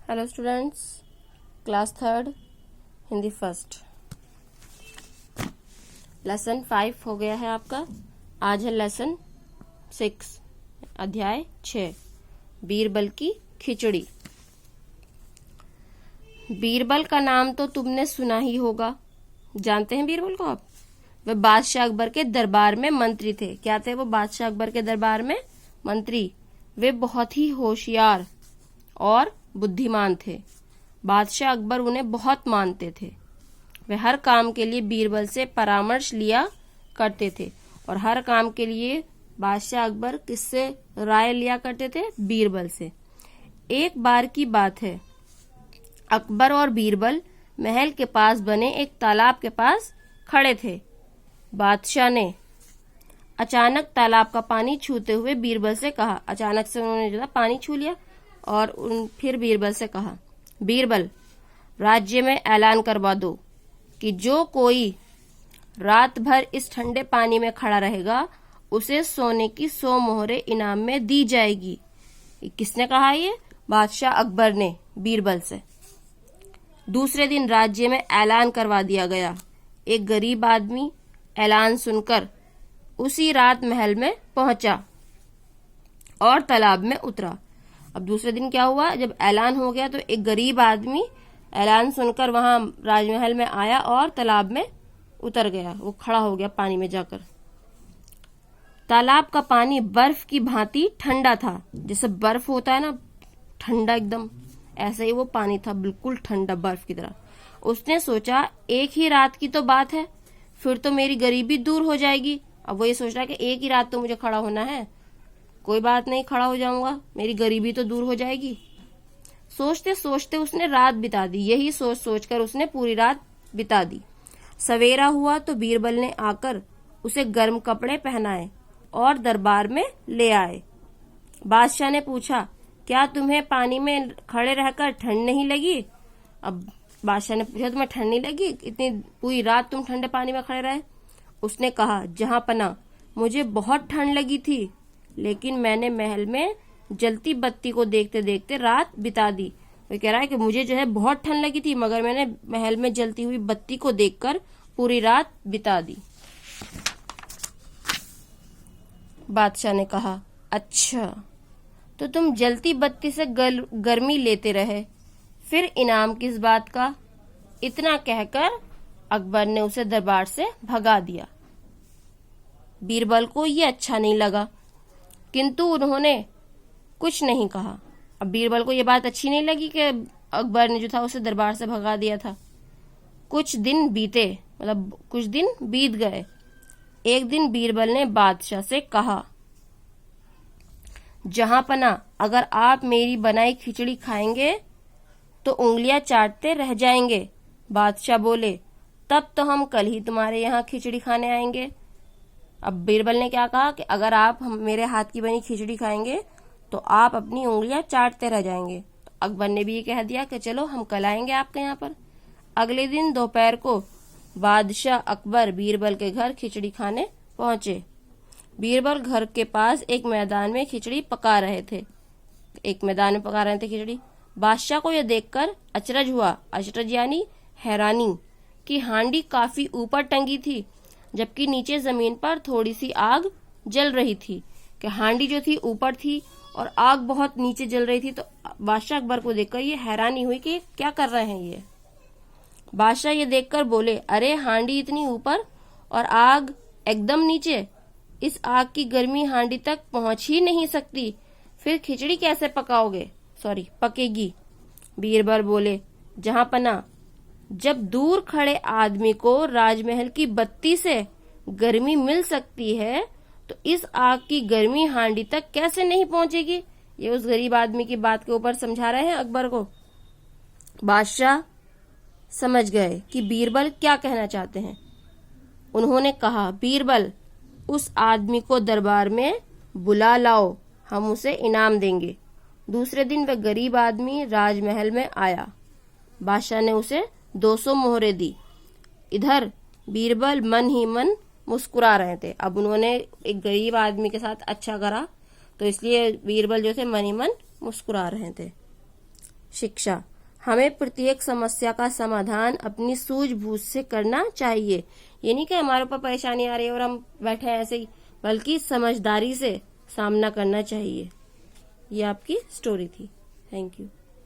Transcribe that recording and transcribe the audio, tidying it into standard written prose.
Hello students, class third Hindi first lesson 5 हो गया है आपका। आज है लेसन 6 अध्याय 6 बीरबल की खिचड़ी। बीरबल का नाम तो तुमने सुना ही होगा। जानते हैं बीरबल को आप? वे बादशाह अकबर के दरबार में मंत्री थे। क्या थे वो? बादशाह अकबर के दरबार में मंत्री। वे बहुत ही होशियार और बुद्धिमान थे। बादशाह अकबर उन्हें बहुत मानते थे। वे हर काम के लिए बीरबल से परामर्श लिया करते थे और हर काम के लिए बादशाह अकबर किससे राय लिया करते थे? बीरबल से। एक बार की बात है, अकबर और बीरबल महल के पास बने एक तालाब के पास खड़े थे। बादशाह ने अचानक तालाब का पानी छूते हुए बीरबल से कहा। अचानक से उन्होंने जो था पानी छू लिया और फिर बीरबल से कहा, बीरबल, राज्य में ऐलान करवा दो कि जो कोई रात भर इस ठंडे पानी में खड़ा रहेगा उसे सोने की 100 मोहरें इनाम में दी जाएगी। किसने कहा? ये बादशाह अकबर ने बीरबल से। दूसरे दिन राज्य में ऐलान करवा दिया गया। एक गरीब आदमी ऐलान सुनकर उसी रात महल में पहुंचा और तालाब में उतरा। अब दूसरे दिन क्या हुआ? जब ऐलान हो गया तो एक गरीब आदमी ऐलान सुनकर वहां राजमहल में आया और तालाब में उतर गया। वो खड़ा हो गया पानी में जाकर। तालाब का पानी बर्फ की भांति ठंडा था। जैसे बर्फ होता है ना, ठंडा एकदम, ऐसे ही वो पानी था, बिल्कुल ठंडा बर्फ की तरह। उसने सोचा, एक ही रात की तो बात है, फिर तो मेरी गरीबी दूर हो जाएगी। अब वो ये सोच रहा है कि एक ही रात तो मुझे खड़ा होना है, कोई बात नहीं, खड़ा हो जाऊंगा, मेरी गरीबी तो दूर हो जाएगी। सोचते सोचते उसने रात बिता दी। यही सोच सोचकर उसने पूरी रात बिता दी। सवेरा हुआ तो बीरबल ने आकर उसे गर्म कपड़े पहनाए और दरबार में ले आए। बादशाह ने पूछा, क्या तुम्हें पानी में खड़े रहकर ठंड नहीं लगी? अब बादशाह ने पूछा, तुम्हें ठंड नहीं लगी? इतनी पूरी रात तुम ठंडे पानी में खड़े रहे? उसने कहा, जहां पना, मुझे बहुत ठंड लगी थी, लेकिन मैंने महल में जलती बत्ती को देखते देखते रात बिता दी। वो कह रहा है कि मुझे जो है बहुत ठंड लगी थी, मगर मैंने महल में जलती हुई बत्ती को देखकर पूरी रात बिता दी। बादशाह ने कहा, अच्छा, तो तुम जलती बत्ती से गर्मी लेते रहे, फिर इनाम किस बात का? इतना कहकर अकबर ने उसे दरबार से भगा दिया। बीरबल को ये अच्छा नहीं लगा, किंतु उन्होंने कुछ नहीं कहा। अब बीरबल को ये बात अच्छी नहीं लगी कि अकबर ने जो था उसे दरबार से भगा दिया था। कुछ दिन बीते, मतलब कुछ दिन बीत गए। एक दिन बीरबल ने बादशाह से कहा, जहां पना, अगर आप मेरी बनाई खिचड़ी खाएंगे तो उंगलियां चाटते रह जाएंगे। बादशाह बोले, तब तो हम कल ही तुम्हारे यहाँ खिचड़ी खाने आएंगे। अब बीरबल ने क्या कहा कि अगर आप मेरे हाथ की बनी खिचड़ी खाएंगे तो आप अपनी उंगलियां चाटते रह जाएंगे। तो अकबर ने भी ये कह दिया कि चलो हम कल आएंगे आपके यहाँ पर। अगले दिन दोपहर को बादशाह अकबर बीरबल के घर खिचड़ी खाने पहुंचे। बीरबल घर के पास एक मैदान में खिचड़ी पका रहे थे। खिचड़ी। बादशाह को यह देखकर अचरज हुआ। अचरज यानी हैरानी, कि हांडी काफी ऊपर टंगी थी, जबकि नीचे जमीन पर थोड़ी सी आग जल रही थी। कि हांडी जो थी ऊपर थी और आग बहुत नीचे जल रही थी। तो बादशाह अकबर को देखकर ये हैरानी हुई कि क्या कर रहे हैं ये। बादशाह ये देखकर बोले, अरे हांडी इतनी ऊपर और आग एकदम नीचे, इस आग की गर्मी हांडी तक पहुंच ही नहीं सकती, फिर खिचड़ी कैसे पकेगी? बीरबल बोले, जहां पना, जब दूर खड़े आदमी को राजमहल की बत्ती से गर्मी मिल सकती है तो इस आग की गर्मी हांडी तक कैसे नहीं पहुंचेगी? ये उस गरीब आदमी की बात के ऊपर समझा रहे हैं अकबर को। बादशाह समझ गए कि बीरबल क्या कहना चाहते हैं। उन्होंने कहा, बीरबल, उस आदमी को दरबार में बुला लाओ, हम उसे इनाम देंगे। दूसरे दिन वह गरीब आदमी राजमहल में आया। बादशाह ने उसे 200 मोहरें दी। इधर बीरबल मन ही मन मुस्कुरा रहे थे। अब उन्होंने एक गरीब आदमी के साथ अच्छा करा, तो इसलिए बीरबल जो थे मन ही मन मुस्कुरा रहे थे। शिक्षा, हमें प्रत्येक समस्या का समाधान अपनी सूझबूझ से करना चाहिए। ये नहीं कि हमारे ऊपर परेशानी आ रही है और हम बैठे हैं ऐसे ही, बल्कि समझदारी से सामना करना चाहिए। ये आपकी स्टोरी थी। Thank you.